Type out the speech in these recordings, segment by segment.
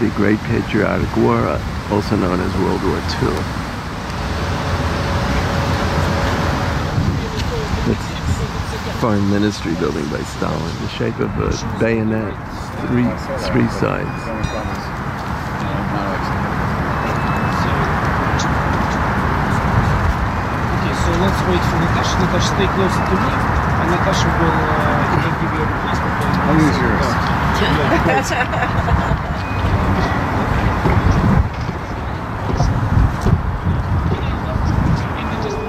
the Great Patriotic War, also known as World War II. That's Foreign Ministry building by Stalin, the shape of a bayonet, three sides. Okay, so let's wait for Natasha. Natasha, stay closer to me, and Natasha will give you a passport. I'll use yours.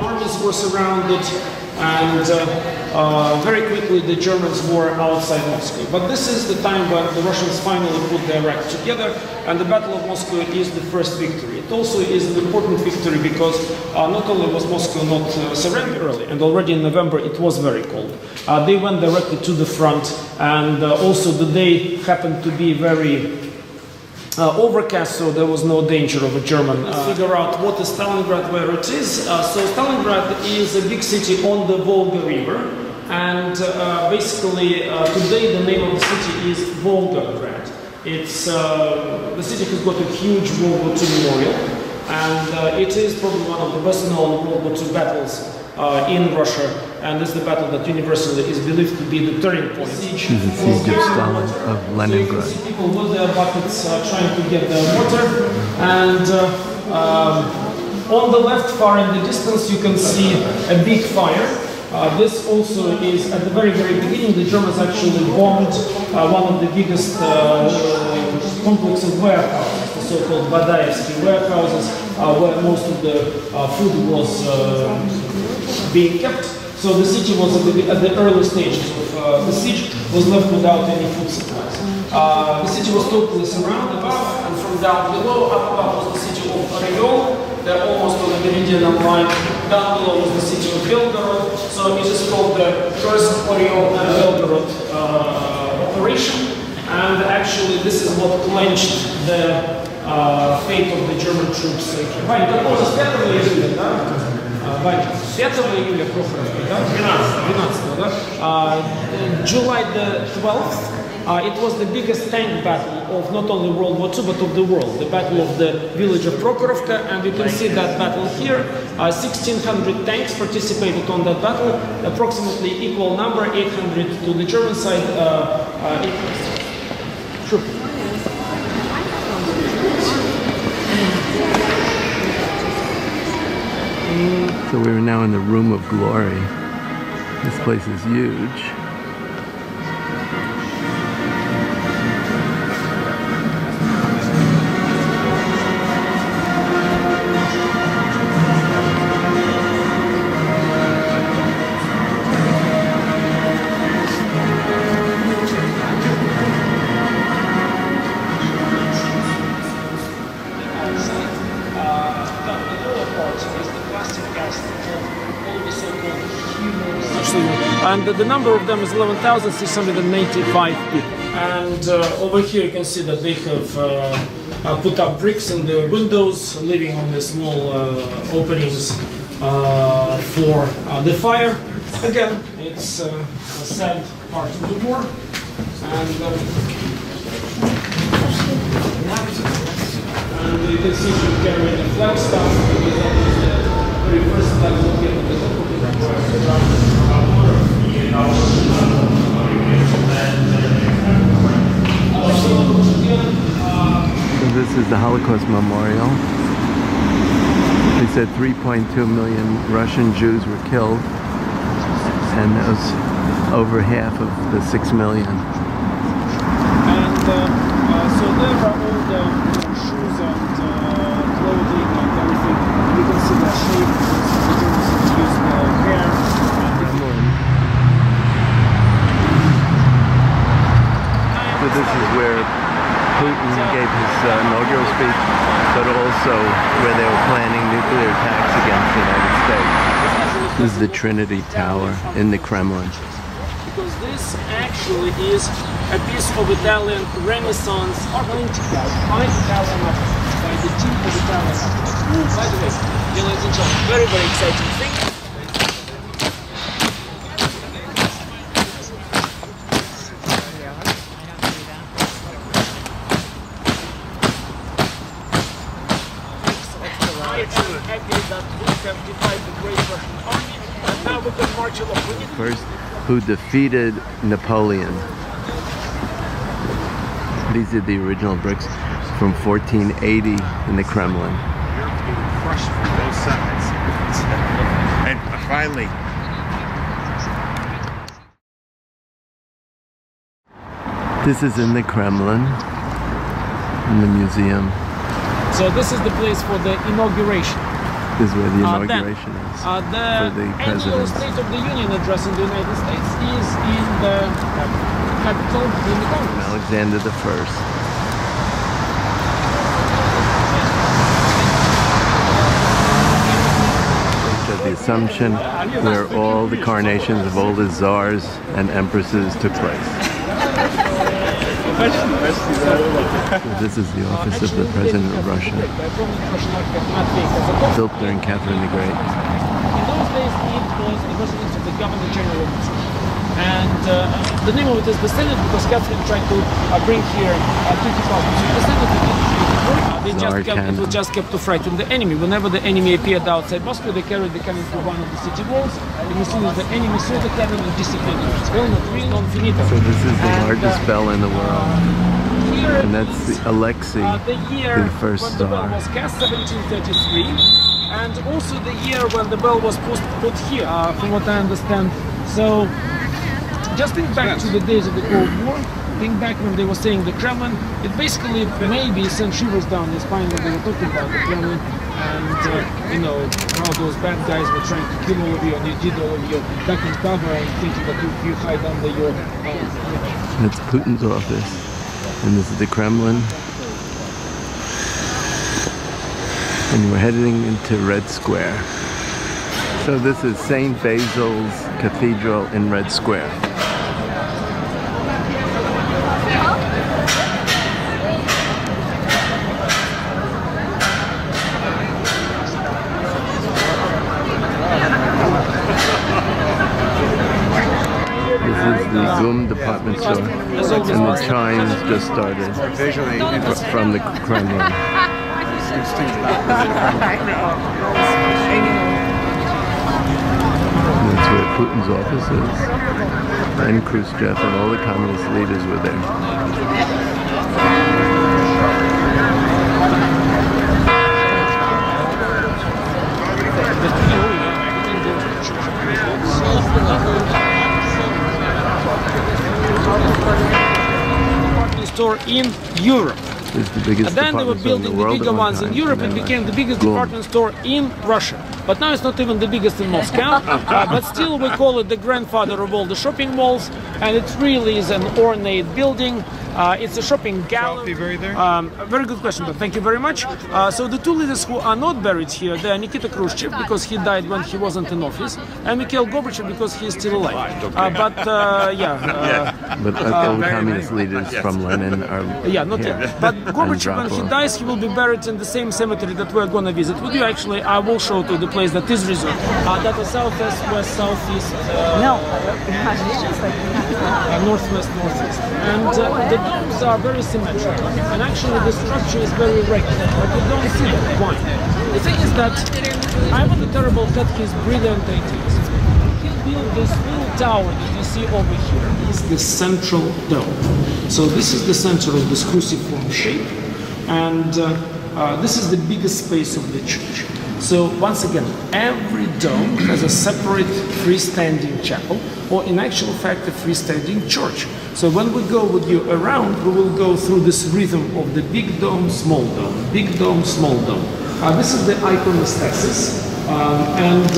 Armies were surrounded, and very quickly the Germans were outside Moscow. But this is the time when the Russians finally put their act together, and the Battle of Moscow is the first victory. It also is an important victory because not only was Moscow not surrendered early, and already in November it was very cold. They went directly to the front, and also the day happened to be very overcast, so there was no danger of a German. Figure out what is Stalingrad, where it is. So Stalingrad is a big city on the Volga River, and basically today the name of the city is Volgograd. It's the city has got a huge World War II memorial, and it is probably one of the best known World War II battles in Russia, and it's the battle that universally is believed to be the turning point. This is the siege of Stalin, of Leningrad. So you can see people with their buckets trying to get the water, and on the left, far in the distance, you can see a big fire. This also is at the very, very beginning. The Germans actually bombed one of the biggest complex of warehouses, the so-called Badaevsky warehouses, where most of the food was being kept. So the city was at the early stages of the siege, was left without any food supplies. The city was totally surrounded above, and from down below, up above was the city of Oriol. They're almost on the Meridian line. Down below was the city of Belgorod. So it is called the first Oriol and Belgorod operation. And actually, this is what clenched the fate of the German troops. Вань, какого с 5 июля, да? Вань, 5 июля Прохоровка, да? 12, да? July the 12th. It was the biggest tank battle of not only World War II, but of the world. The battle of the village of Prokhorovka, and you can see that battle here. 1,600 tanks participated on that battle, approximately equal number, 800 to the German side. So we're now in the Room of Glory. This place is huge. And the number of them is 11,695 people. And over here you can see that they have put up bricks in the windows, living on the small openings for the fire. Again, it's a sad part of the war. And you can see you carry the flagstaff, because that was the very first flag located at the top of the So this is the Holocaust Memorial. They said 3.2 million Russian Jews were killed, and that was over half of the 6 million. And so there are all the shoes and clothing and everything. You can see the shape, the Germans use the hair. So this is where Putin gave his inaugural speech, but also where they were planning nuclear attacks against the United States. This is the Trinity Tower in the Kremlin. Because this actually is a piece of Italian Renaissance architecture by Italian architects, by the team of Italian architects. By the way, ladies and gentlemen, very, very exciting thing. happy that we have defied the Great Russian Army, and now we can march along. First, who defeated Napoleon. These are the original bricks from 1480 in the Kremlin. Europe's getting crushed from both sides. And finally, This is in the Kremlin, in the museum. So this is the place for the inauguration. This is where the Then, inauguration is the for the annual president. State of the Union address in the United States is in the capital, in the Congress. Alexander the First. The Assumption, where all the coronations of all the czars and empresses took place. This is the office of the President of Russia, built during Catherine the Great. In those days, it was the residence of the Governor General of Moscow. And the name of it is the Senate because Catherine tried to bring here 20,000. So the Senate it was just kept to frighten the enemy. Whenever the enemy appeared outside Moscow, they carried the cannon through one of the city walls. And as soon as the enemy saw the cannon, they disappeared. Well, not real, non finito. So this is the largest bell in the world. Here And that's the Alexei, the year the first when the bell czar. was cast, 1733, and also the year when the bell was put here, from what I understand. So, just think back to the days of the Cold War. Think back when they were saying the Kremlin. It basically maybe sent shivers down your spine when they were talking about the Kremlin, and you know how those bad guys were trying to kill all of you, and you did all of your duck and cover and thinking that you hide under your. That's Putin's office. And this is the Kremlin. And we're heading into Red Square. So this is St. Basil's Cathedral in Red Square. This is the Gum department store, and the chimes just started visually from the Kremlin. And that's where Putin's office is, and Khrushchev and all the communist leaders were there. Department store in Europe. It's the biggest And then they were department store in the building the world bigger at one ones in time. Europe. And It then, became the biggest Gum. department store in Russia. But now it's not even the biggest in Moscow. But still we call it the grandfather of all the shopping malls. And it really is an ornate building. It's a shopping gallery. buried there? Very good question, but thank you very much. So the two leaders who are not buried here, they are Nikita Khrushchev because he died when he wasn't in office, and Mikhail Gorbachev because he is still alive. But all the communist leaders from Lenin are Yeah, not here. yet. But Gorbachev, when he Andropov. dies, he will be buried in the same cemetery that we're going to visit with you. Actually, I will show to the place that is reserved. That is southwest, west, southeast, northwest, northeast. And the domes are very symmetrical. And actually, the structure is very regular. But you don't see that. Why? The thing is that Ivan the Terrible had his brilliant ideas. He built this little tower that you see over here. Is the central dome. So this is the center of this cruciform shape, and this is the biggest space of the church. So once again, every dome has a separate freestanding chapel, or in actual fact, a freestanding church. So when we go with you around, we will go through this rhythm of the big dome, small dome, big dome, small dome. This is the iconostasis, and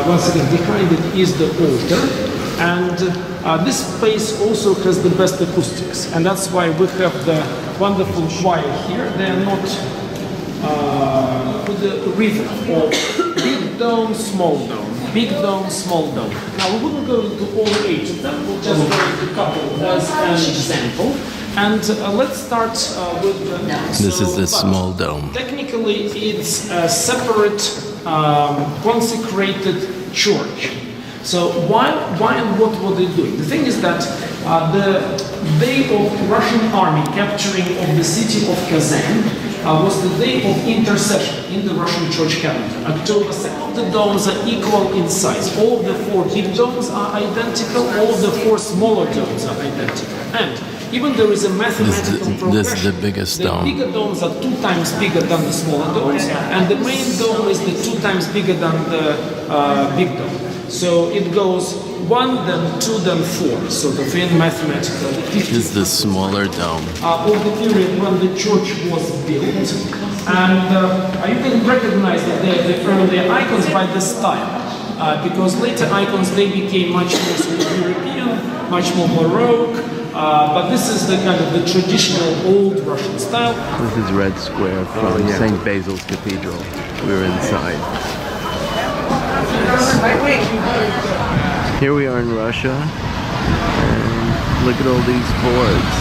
once again, behind it is the altar. And this space also has the best acoustics, and that's why we have the wonderful choir here. They are not with the rhythm of big dome, small dome, big dome, small dome. Now we wouldn't go into all 8 of them, we'll just go into a couple as an example. And let's start with the... This is the small dome. Technically, it's a separate consecrated church. So why and what were they doing? The thing is that the day of Russian army capturing of the city of Kazan, was the day of intercession in the Russian church calendar. October 2nd. The domes are equal in size. All of the 4 big domes are identical, all of the 4 smaller domes are identical. And even there is a mathematical progression. This is the biggest dome. The bigger domes are 2 times bigger than the smaller domes, and the main dome is the 2 times bigger than the big dome. So it goes 1, then 2, then 4, sort of in mathematical. This is the smaller dome. Of the period when the church was built. And you can recognize that from the icons by the style. Because later icons, they became much more sort of European, much more Baroque. But this is the kind of the traditional old Russian style. This is Red Square from St. Basil's Cathedral. We're inside. Here we are in Russia, and look at all these Fords.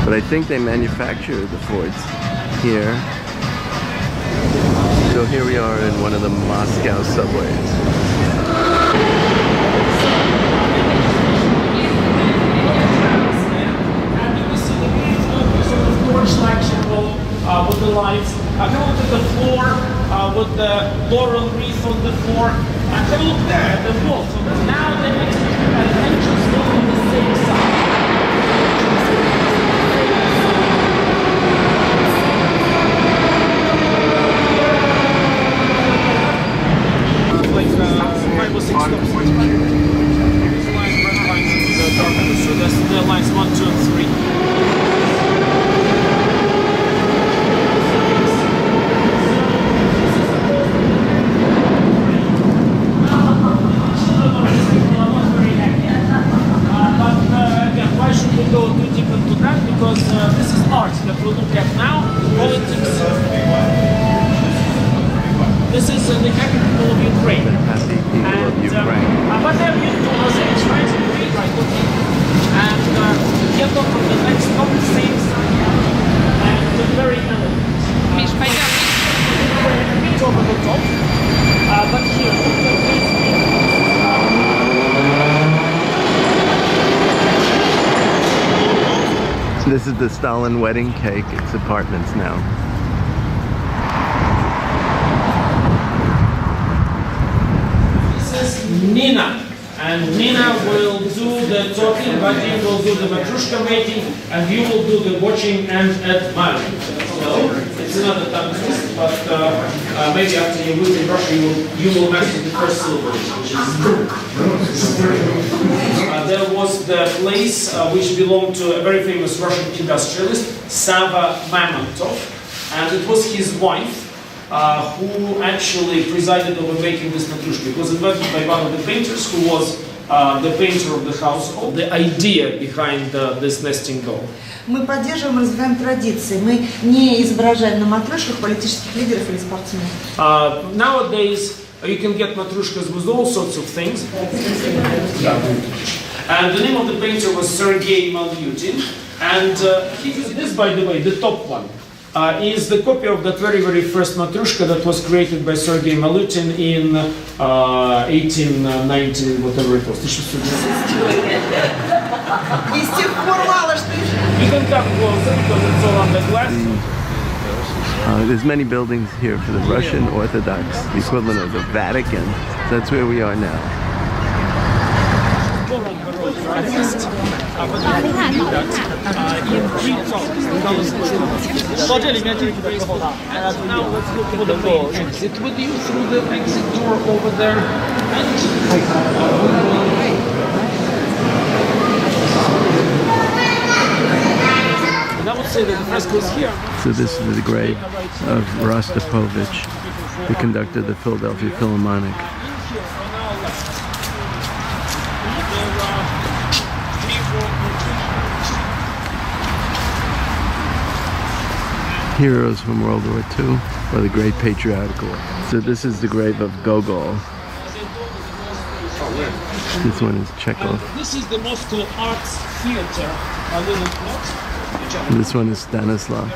But I think they manufacture the Fords here. So here we are in one of the Moscow subways. Torchlight symbol with the lights. Have a look at the floor with the laurel wreath on the floor. And have a look there at the wall. So now the entrance will on the same side. Like 5 or 6 stops. This line, red line, and the dark line. So that's the lines 1, 2, and 3. Go too deep into that because this is art that we look at now. Politics. This is the happy people of Ukraine. The happy people of Ukraine. But they're beautiful mosaics, right? Right, okay. And get on from the next top, same side. And very elegant. Миш, пойдем. A bit over the top. But here, look at this. This is the Stalin wedding cake. It's apartments now. This is Nina. And Nina will do the talking, Vadim will do the matrushka making, and you will do the watching and admiring. So, it's another tongue twist, but maybe after you move in Russia, you will master the first syllable, which is there was the place which belonged to a very famous Russian industrialist, Sava Mamontov, and it was his wife who actually presided over making this matrushka. It was invented by one of the painters who was the painter of the household. The idea behind this nesting doll. Мы поддерживаем, развиваем традиции. Мы не изображаем на матрешках политических лидеров или спортсменов. Nowadays, you can get matrushkas with all sorts of things. And the name of the painter was Sergei Malyutin. And this, by the way, the top one, is the copy of that very, very first matrushka that was created by Sergei Malyutin in 1890, whatever it was. И с тех пор мало что. You can come closer because it's all on the glass. There's many buildings here for the Russian Orthodox, the equivalent of the Vatican. That's where we are now. Now let's look at the main exit with you through the exit door over there. And I would say that the frescoes here. So this is the grave of Rostropovich, the conductor of the Philadelphia Philharmonic. Heroes from World War II, or the Great Patriotic War. So this is the grave of Gogol. This one is Chekhov. This is the Moscow Arts Theater, a little plot. This one is Stanislav.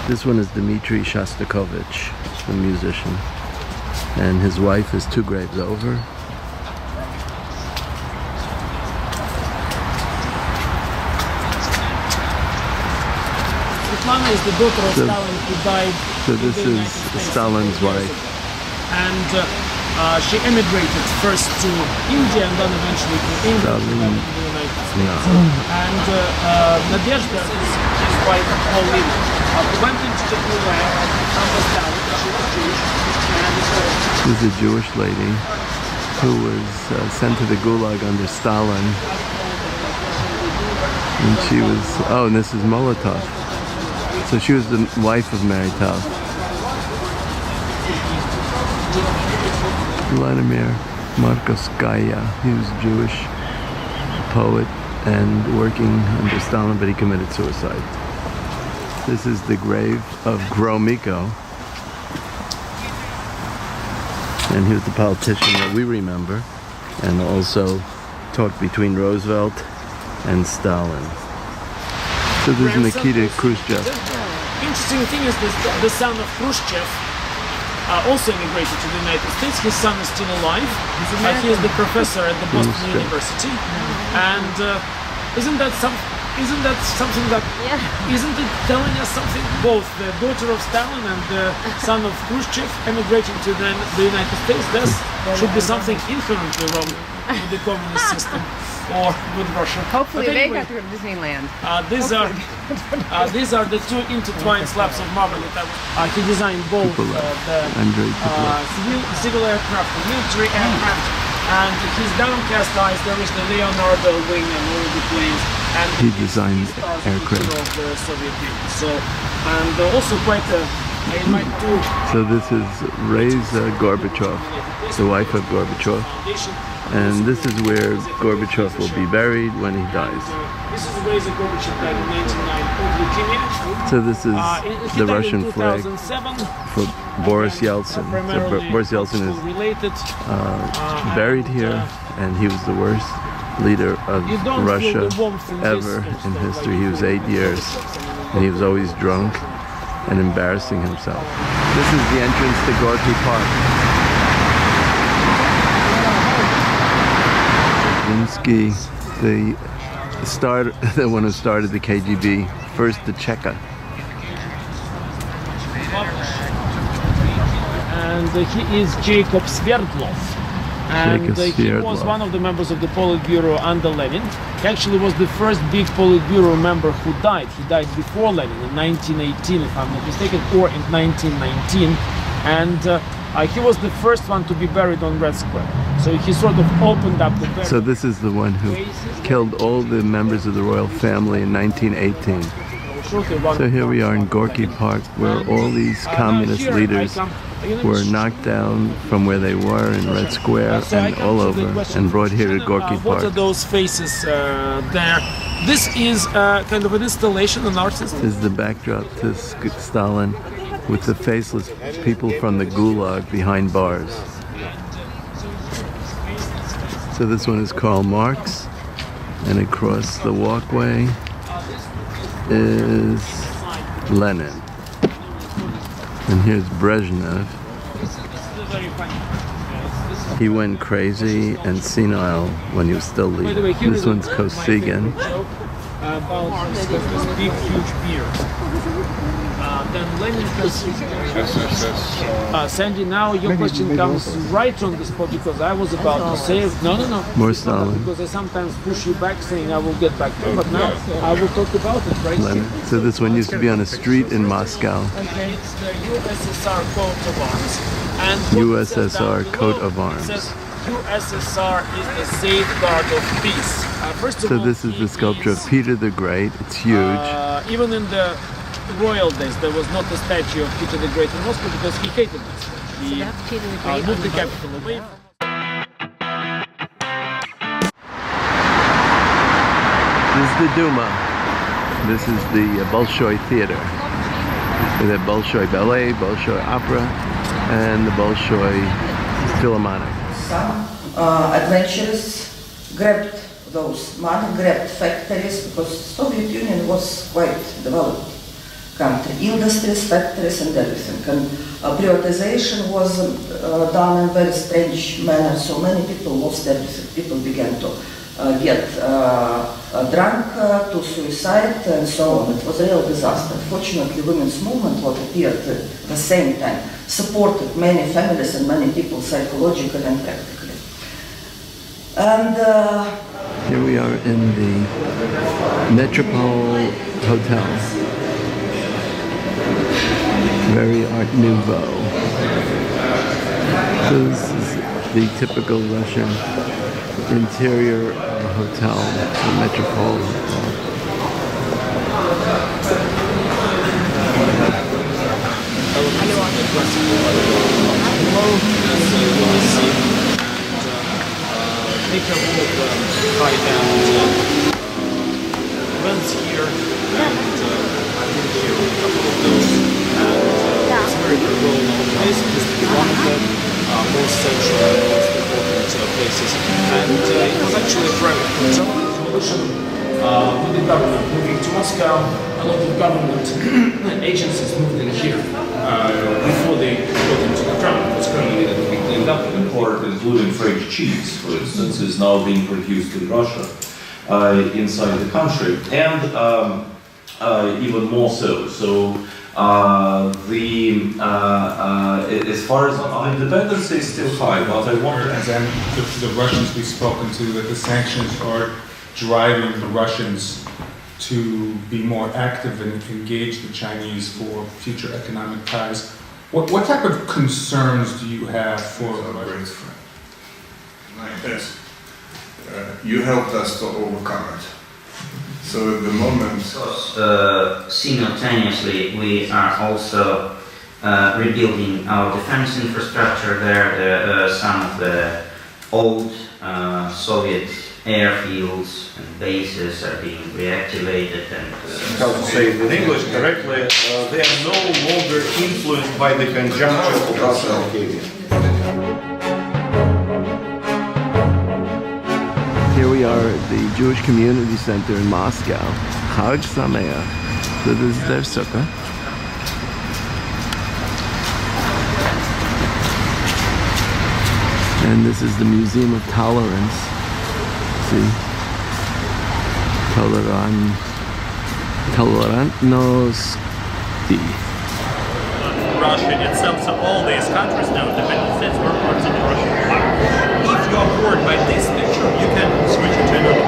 This one is Dmitry Shostakovich, the musician. And his wife is 2 graves over. Svetlana is the daughter of Stalin who died. So this in the is United States Stalin's 4 years wife. ago. And she emigrated first to India and then eventually to England and then to the United States. And Nadezhda is his wife of all living. Went into the gulag under Stalin. She was Jewish. And This is a Jewish lady who was sent to the gulag under Stalin. And she was, oh, and this is Molotov. So she was the wife of Maritov. Vladimir Markovskaya, he was Jewish poet and working under Stalin, but he committed suicide. This is the grave of Gromyko. And he was the politician that we remember, and also talked between Roosevelt and Stalin. So this is Nikita Khrushchev. Interesting thing is this, the son of Khrushchev also immigrated to the United States. His son is still alive. He is the professor at the Boston University. And isn't that something that isn't it telling us something? Both the daughter of Stalin and the son of Khrushchev emigrating to the United States. There should be something inherently wrong with the communist system or with Russia. Hopefully But they got to go to Disneyland. These are the two intertwined slabs of marble that he designed both the civil aircraft, the military aircraft, and his downcast eyes. There is the Leonardo wing and all the planes. And he designed aircraft. Of the Soviet Union. So, and also quite So this is Reza Gorbachev, the wife of Gorbachev. And this is where Gorbachev will be buried when he dies. This is Reza Gorbachev died in 1999 of leukemia. So this is the Russian flag 2007. for Boris Yeltsin. So Boris Yeltsin is buried here, and he was the worst leader of Russia ever in history. He was 8 years, and he was always drunk and embarrassing himself. This is the entrance to Gorky Park. Zinsky, the one who started the KGB, first to Cheka. And he is Jacob Sverdlov. And he was one of the members of the Politburo under Lenin. He actually was the first big Politburo member who died. He died before Lenin in 1918, if I'm not mistaken, or in 1919. And he was the first one to be buried on Red Square. So he sort of opened up the So this is the one who killed all the members of the royal family in 1918. So here we are in Gorky Park, where all these communist leaders were knocked down from where they were in Red Square and all over, and brought here to Gorky Park. What are those faces there? This is kind of an installation, an artist. This is the backdrop to Stalin, with the faceless people from the gulag behind bars. So this one is Karl Marx, and across the walkway is Lenin. And here's Brezhnev. He went crazy and senile when he was still leading. This one's Kosygin. About this big, huge beard. Then Lenin Sandy, now your question comes right on the spot, because I was about to say, no. More Stalin. Because I sometimes push you back saying I will get back to you, but now I will talk about it right Lenin. here. So this one used to be on a street in Moscow. It's the USSR coat of arms. And USSR coat of arms. It says USSR is the safeguard of peace. First of So all, this is the sculpture of Peter the Great. It's huge. Even in the royal days, there was not a statue of Peter the Great in Moscow because he hated this. He moved the capital away. This is the Duma. This is the Bolshoi Theater. The Bolshoi Ballet, Bolshoi Opera, and the Bolshoi Philharmonic. Some adventurers grabbed those money, grabbed factories, because Soviet Union was quite developed country, industries, factories, and everything. And privatization was done in very strange manner. So many people lost everything. People began to get drunk to suicide and so on. It was a real disaster. Fortunately, women's movement, what appeared at the same time, supported many families and many people psychologically and practically. And here we are in the Metropole Hotel. Very Art Nouveau. So this is the typical Russian interior hotel, the Metropole Hotel. Take a look at the high-end rents here, and I've been here in a couple of those, and it's a very well-known place because it's one of the most central and most important places. And it was actually a private hotel. Revolution with the government moving to Moscow, a lot of government agencies moved in here before they got into the Kremlin. It was Kremlin that we cleaned up. Import, including French cheese, for instance, is now being produced in Russia inside the country, and even more so. So as far as independence is still high, but I wonder. And then the Russians we've spoken to, that the sanctions are driving the Russians to be more active and engage the Chinese for future economic ties. What type of concerns do you have for the Russians? Yes. You helped us to overcome it. So at the moment... Simultaneously, we are also rebuilding our defense infrastructure there. Some of the old Soviet airfields and bases are being reactivated and... How to say it in English correctly, they are no longer influenced by the conjuncture of Russia and Bulgaria. Here we are at the Jewish Community Center in Moscow. Chag Sameach. So this is their sukkah. And this is the Museum of Tolerance. See? Tolerantnosti. Russia itself, so all these countries now, independent states, were parts of the Russian Empire. If you are bored by this picture, you can switch it to another,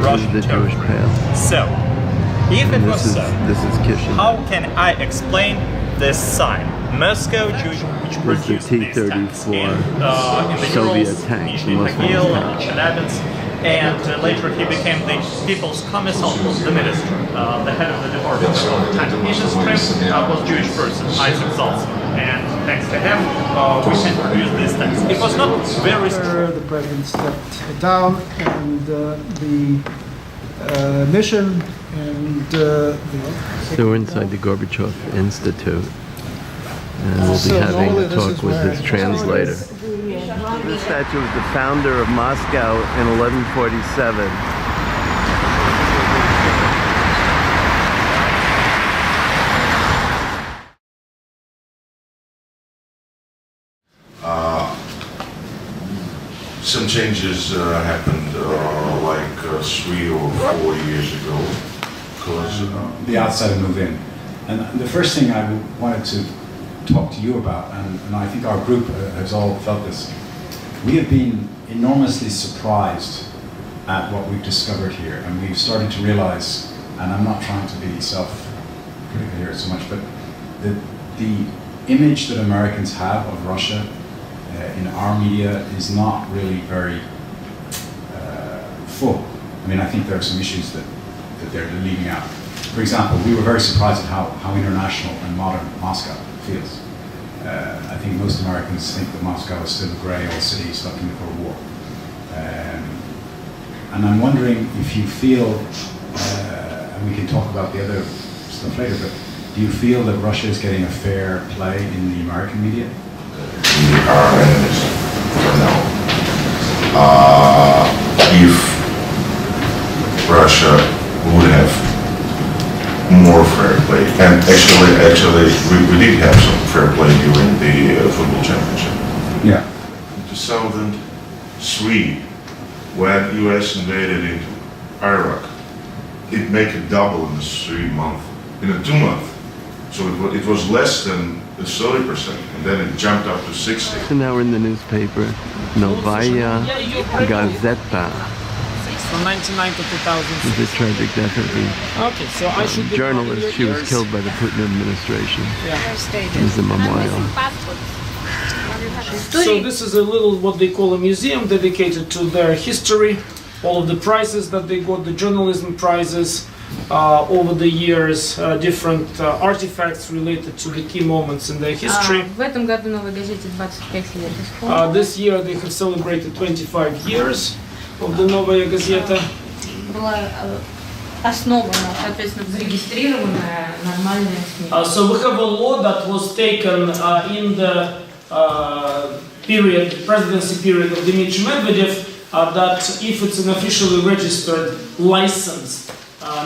Russian the Jewish path. So, if it was so, this is Kishin. how can I explain this sign? Moscow Jewish, which produced these tanks in the Soviet Urals, tanks, Nizhny Tagil, Chelyabinsk, and later he became the People's Commissar of the Ministry, the head of the department of the tank industry, was Jewish person, Isaac Zaltzman, and thanks to him, we can produce these tanks. It was not very strong. The president stepped down, and the mission and So we're inside the Gorbachev Institute, and we'll be having a talk with his translator. This statue was the founder of Moscow in 1147. Some changes happened like 3 or 4 years ago. Because the outsider move in. And the first thing I wanted to talk to you about, and I think our group has all felt this, we have been enormously surprised at what we've discovered here, and we've started to realize, and I'm not trying to be self-critical here so much, but the image that Americans have of Russia in our media is not really very full. I mean, I think there are some issues that they're leaving out. For example, we were very surprised at how international and modern Moscow feels. I think most Americans think that Moscow is still a grey old city stuck in the Cold War. And I'm wondering if you feel, and we can talk about the other stuff later, but do you feel that Russia is getting a fair play in the American media? we are enemies for now. If Russia would have more fair play, and actually we did have some fair play during the football championship. Yeah. 2003, when US invaded into Iraq, it made it double in a 3 month, in a 2 month. So it was less than 30%, and then it jumped up to 60. So now we're in the newspaper, Novaya Gazeta. From 1999 to 2006. The tragic death of the Okay, so I should be journalist. She was killed by the Putin administration. Yeah. As a memorial. So this is a little what they call a museum dedicated to their history, all of the prizes that they got, the journalism prizes over the years, different artifacts related to the key moments in their history. В этом году новой газете 25 лет исполнилось. This year they have celebrated 25 years of the Novaya Gazeta. Была основана, соответственно, зарегистрированная нормальная СМИ. So we have a law that was taken in the presidency period of Dmitry Medvedev, that if it's an officially registered, licensed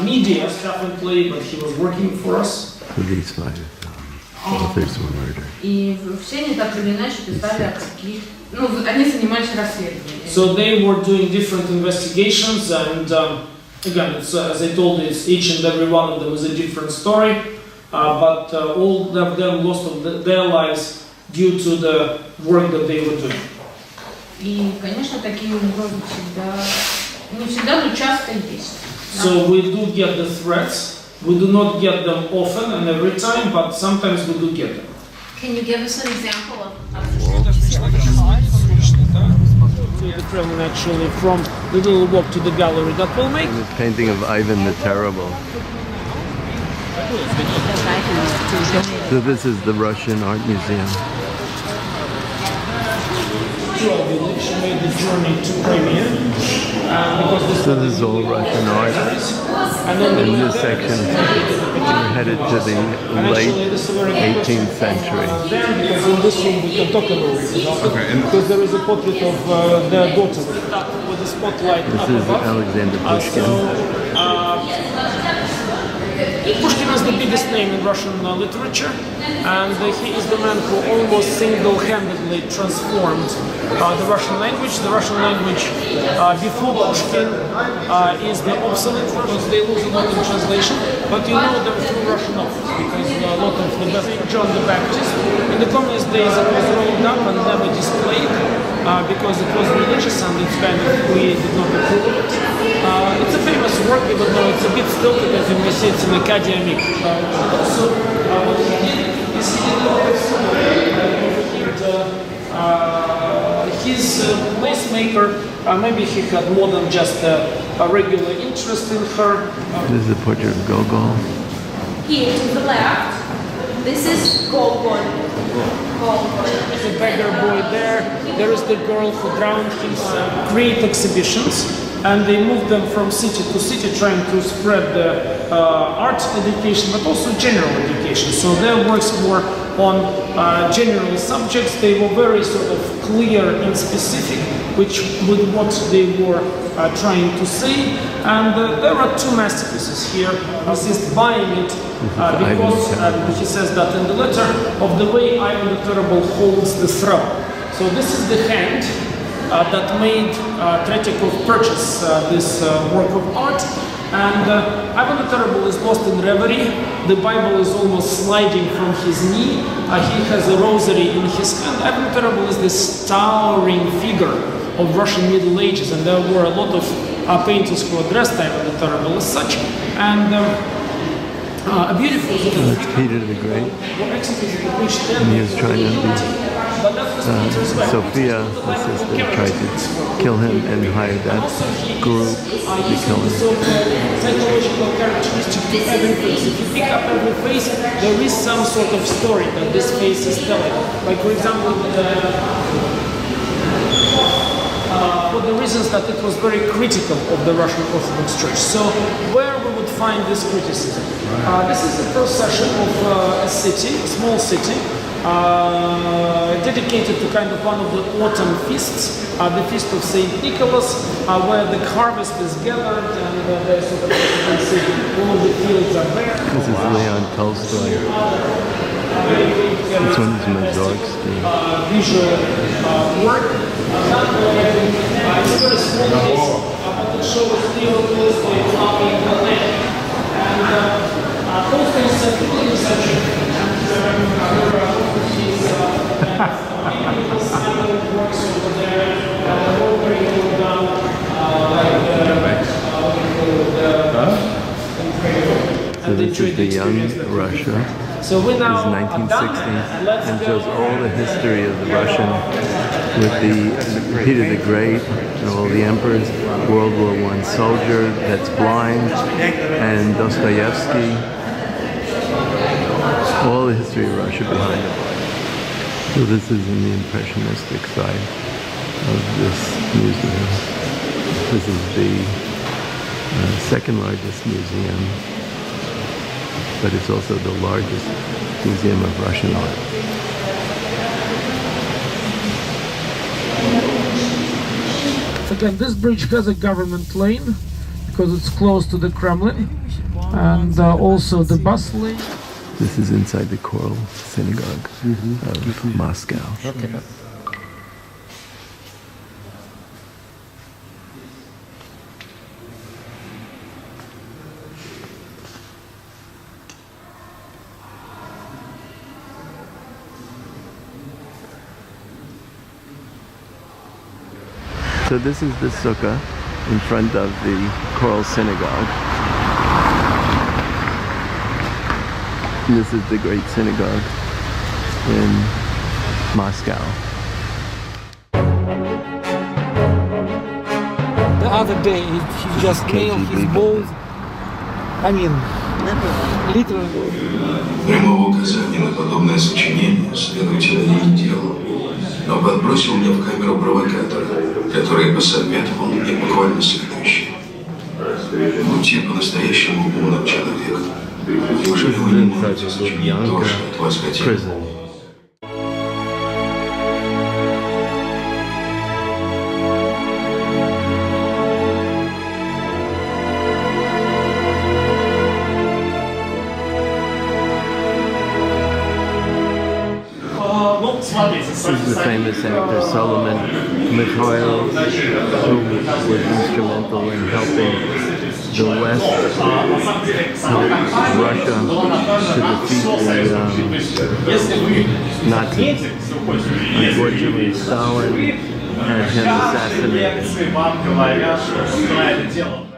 media, staff-employee, but he was working for us. These five authors were murdered. И все они так или иначе писали о каких, ну, они занимались расследованием. So they were doing different investigations, and again, it's, as I told you, it's each and every one of them is a different story, but all of them lost their lives due to the work that they were doing. И, конечно, такие угрозы не всегда, но часто есть. So we do get the threats. We do not get them often and every time, but sometimes we do get them. Can you give us an example of The Kremlin actually from the little walk to the gallery that we'll make. The painting of Ivan the Terrible. So this is the Russian Art Museum. Village made the journey to Crimea. So this is all Russian art. And in this section, we're headed to the late 18th century. Because in this room we can talk a little bit about it. Because there is a portrait of their daughter with the spotlight This up is above. Alexander Pushkin. Pushkin is the biggest name in Russian literature, and he is the man who almost single-handedly transformed the Russian language. The Russian language before Pushkin is the obsolete version. They lose a lot in translation, but you know them through Russian authors, because a lot of the best John the Baptist. In the communist days it was rolled up and never displayed because it was religious and its kind of we did not approve of it. It's a famous work, even though it's a bit stilted, as you may see, it's an academic. So what he did is he did a lot of his placemaker, maybe he had more than just a regular interest in her. This is a portrait of Gogol. Here to the left, this is Gogol. The beggar boy there. There is the girl who drowned his great exhibitions, and they moved them from city to city, trying to spread the art education, but also general education. So their works were on general subjects. They were very sort of clear and specific, which with what they were trying to say. And there are two masterpieces here. Resist buying it because he says that in the letter of the way Ivan the Terrible holds the throne. So this is the hand that made Tretyakov purchase this work of art. And Ivan the Terrible is lost in reverie. The Bible is almost sliding from his knee. He has a rosary in his hand. Ivan the Terrible is this towering figure of Russian Middle Ages, and there were a lot of painters who addressed Ivan the Terrible as such. And a beautiful That's Peter the Great. And he was trying to be Sophia, the sister, tried to kill him and hired that group to kill him. Psychological characteristic to every face. If you pick up every face, there is some sort of story that this face is telling. Like, for example, for the reasons that it was very critical of the Russian Orthodox Church. So, where we would find this criticism? This is the procession of a city, a small city, dedicated to kind of one of the autumn feasts, the feast of Saint Nicholas, where the harvest is gathered and there's sort of, you can see all of the fields are there. This is Leon Tolstoy. This one is Mazorksky. Visual work. It's very small piece, but it shows little closely flopping the land. And Tolstoy is a completely subject. His works over there, all very well done, So this is the young Russia. So we now This is 1960s and shows all the history of the Russian with the Peter the Great and all the emperors, World War I soldier that's blind, and Dostoevsky. All the history of Russia behind it. So this is in the impressionistic side of this museum. This is the second largest museum, but it's also the largest museum of Russian art. Again, this bridge has a government lane because it's close to the Kremlin, and also the bus lane. This is inside the Choral Synagogue of Moscow. Okay. So this is the sukkah in front of the Choral Synagogue. And this is the great synagogue in Moscow. The other day, he just nailed his balls. I mean, literally. Прямого указания на подобное сочинение следователь не делал, но подбросил мне в камеру провокатора, который посоветовал мне буквально следующее. Будьте по-настоящему умным человеком. Неужели вы не можете сочинить то, что от вас хотят? This is the famous actor Solomon Mikhail, who was instrumental in helping the West help Russia to defeat the Nazis. Unfortunately, Stalin had him assassinated.